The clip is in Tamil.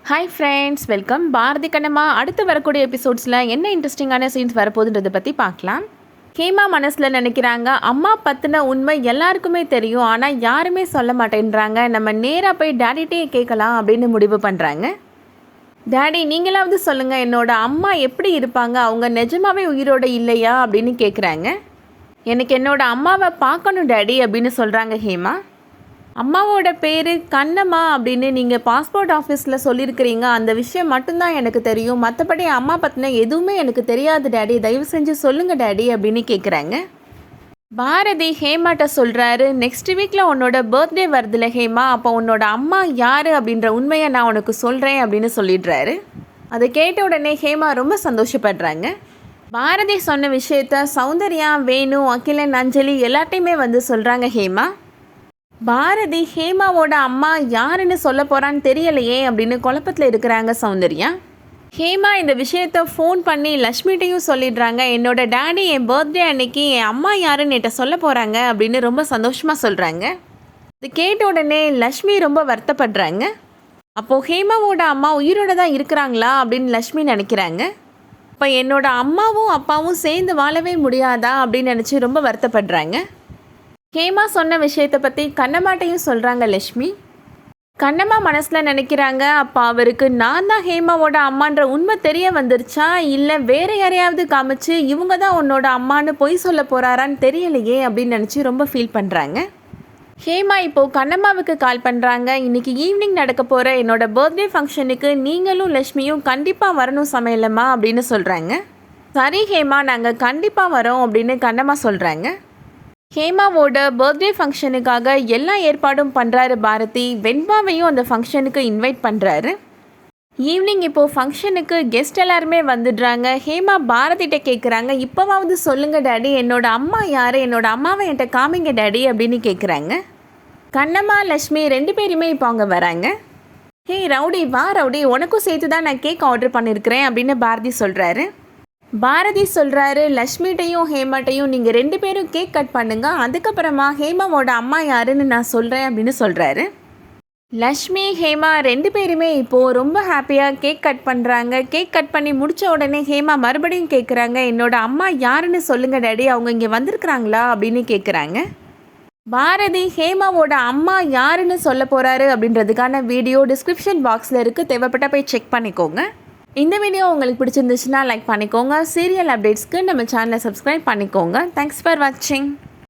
Hi friends, welcome. Bharathi Kannamma அடுத்து வரக்கூடிய எபிசோட்ஸில் என்ன இன்ட்ரெஸ்டிங்கான சீன்ஸ் வரப்போகுதுன்றதை பற்றி பார்க்கலாம். ஹேமா மனசில் நினைக்கிறாங்க, அம்மா பற்றின உண்மை எல்லாருக்குமே தெரியும், ஆனால் யாருமே சொல்ல மாட்டேன்றாங்க, நம்ம நேராக போய் டேடிகிட்டே கேட்கலாம் அப்படின்னு முடிவு பண்ணுறாங்க. டேடி, நீங்களாவது சொல்லுங்கள், என்னோட அம்மா எப்படி இருப்பாங்க, அவங்க நிஜமாவே உயிரோடு இல்லையா அப்படின்னு கேட்குறாங்க. எனக்கு என்னோட அம்மாவை பார்க்கணும் டேடி அப்படின்னு சொல்கிறாங்க ஹேமா. அம்மாவோட பேர் கண்ணம்மா அப்படின்னு நீங்கள் பாஸ்போர்ட் ஆஃபீஸில் சொல்லியிருக்கிறீங்க, அந்த விஷயம் மட்டும்தான் எனக்கு தெரியும், மற்றபடி அம்மா பற்றின எதுவுமே எனக்கு தெரியாது டேடி, தயவு செஞ்சு சொல்லுங்கள் டேடி அப்படின்னு கேட்குறாங்க. பாரதி ஹேமாட்ட சொல்கிறாரு, நெக்ஸ்ட் வீக்கில் உன்னோட பர்த்டே வருதுல ஹேமா, அப்போ உன்னோட அம்மா யார் அப்படின்ற உண்மையை நான் உனக்கு சொல்கிறேன் அப்படின்னு சொல்லிடுறாரு. அதை கேட்ட உடனே ஹேமா ரொம்ப சந்தோஷப்படுறாங்க. பாரதி சொன்ன விஷயத்த சௌந்தர்யா, வேணு, அகிலன், அஞ்சலி எல்லாத்தையுமே வந்து சொல்கிறாங்க ஹேமா. பாரதி ஹேமாவோட அம்மா யாருன்னு சொல்ல போகிறான்னு தெரியலையே அப்படின்னு குழப்பத்தில் இருக்கிறாங்க சௌந்தர்யா. ஹேமா இந்த விஷயத்த ஃபோன் பண்ணி லக்ஷ்மிகிட்டையும் சொல்லிடுறாங்க, என்னோட டேடி என் பர்த்டே அன்னைக்கு என் அம்மா யாருன்னு என்கிட்ட சொல்ல போகிறாங்க அப்படின்னு ரொம்ப சந்தோஷமாக சொல்கிறாங்க. இது கேட்ட உடனே லக்ஷ்மி ரொம்ப வருத்தப்படுறாங்க. அப்போது ஹேமாவோட அம்மா உயிரோடு தான் இருக்கிறாங்களா அப்படின்னு லக்ஷ்மி நினைக்கிறாங்க. இப்போ என்னோட அம்மாவும் அப்பாவும் சேர்ந்து வாழவே முடியாதா அப்படின்னு நினச்சி ரொம்ப வருத்தப்படுறாங்க. ஹேமா சொன்ன விஷயத்தை பற்றி கண்ணம்மாட்டையும் சொல்கிறாங்க லக்ஷ்மி. கண்ணம்மா மனசில் நினைக்கிறாங்க, அப்போ அவருக்கு நான் தான் ஹேமாவோட அம்மான்ற உண்மை தெரிய வந்துருச்சா, இல்லை வேறு யாரையாவது காமிச்சு இவங்க தான் உன்னோட அம்மானு பொய் சொல்ல போகிறாரான்னு தெரியலையே அப்படின்னு நினச்சி ரொம்ப ஃபீல் பண்ணுறாங்க. ஹேமா இப்போது கண்ணம்மாவுக்கு கால் பண்ணுறாங்க, இன்றைக்கி ஈவினிங் நடக்க போகிற என்னோடய பர்த்டே ஃபங்க்ஷனுக்கு நீங்களும் லக்ஷ்மியும் கண்டிப்பாக வரணும் சமையலம்மா அப்படின்னு சொல்கிறாங்க. சரி ஹேமா, நாங்கள் கண்டிப்பாக வரோம் அப்படின்னு கண்ணம்மா சொல்கிறாங்க. ஹேமாவோட பர்த்டே ஃபங்க்ஷனுக்காக எல்லா ஏற்பாடும் பண்ணுறாரு பாரதி. வெண்பாவையும் அந்த ஃபங்க்ஷனுக்கு இன்வைட் பண்ணுறாரு. ஈவினிங் இப்போது ஃபங்க்ஷனுக்கு கெஸ்ட் எல்லாருமே வந்துடுறாங்க. ஹேமா பாரதிகிட்ட கேட்குறாங்க, இப்போவாவது சொல்லுங்கள் டேடி, என்னோட அம்மா யார், என்னோட அம்மாவை என்கிட்ட காமிங்க டேடி அப்படின்னு கேட்குறாங்க. கண்ணம்மா லக்ஷ்மி ரெண்டு பேருமே இப்போ அவங்க வராங்க. ஹே ரவுடி, வா ரவுடி, உனக்கும் சேர்த்து தான் நான் கேக் ஆர்டர் பண்ணியிருக்கிறேன் அப்படின்னு பாரதி சொல்கிறாரு. பாரதி சொல்கிறாரு, லக்ஷ்மிகிட்டையும் ஹேமாட்டையும் நீங்கள் ரெண்டு பேரும் கேக் கட் பண்ணுங்க, அதுக்கப்புறமா ஹேமாவோட அம்மா யாருன்னு நான் சொல்கிறேன் அப்படின்னு சொல்கிறாரு. லக்ஷ்மி ஹேமா ரெண்டு பேருமே இப்போது ரொம்ப ஹாப்பியாக கேக் கட் பண்ணுறாங்க. கேக் கட் பண்ணி முடித்த உடனே ஹேமா மறுபடியும் கேட்குறாங்க, என்னோட அம்மா யாருன்னு சொல்லுங்கள் டேடி, அவங்க இங்கே வந்திருக்கிறாங்களா அப்படின்னு கேட்குறாங்க. பாரதி ஹேமாவோட அம்மா யாருன்னு சொல்ல போகிறாரு அப்படின்றதுக்கான வீடியோ டிஸ்கிரிப்ஷன் பாக்ஸில் இருக்குது, தேவைப்பட்ட போய் செக் பண்ணிக்கோங்க. இந்த வீடியோ உங்களுக்கு பிடிச்சிருந்துச்சுன்னா லைக் பண்ணிக்கோங்க. சீரியல் அப்டேட்ஸ்க்கு நம்ம சேனலை சப்ஸ்கிரைப் பண்ணிக்கோங்க. தேங்க்ஸ் ஃபார் வாட்சிங்.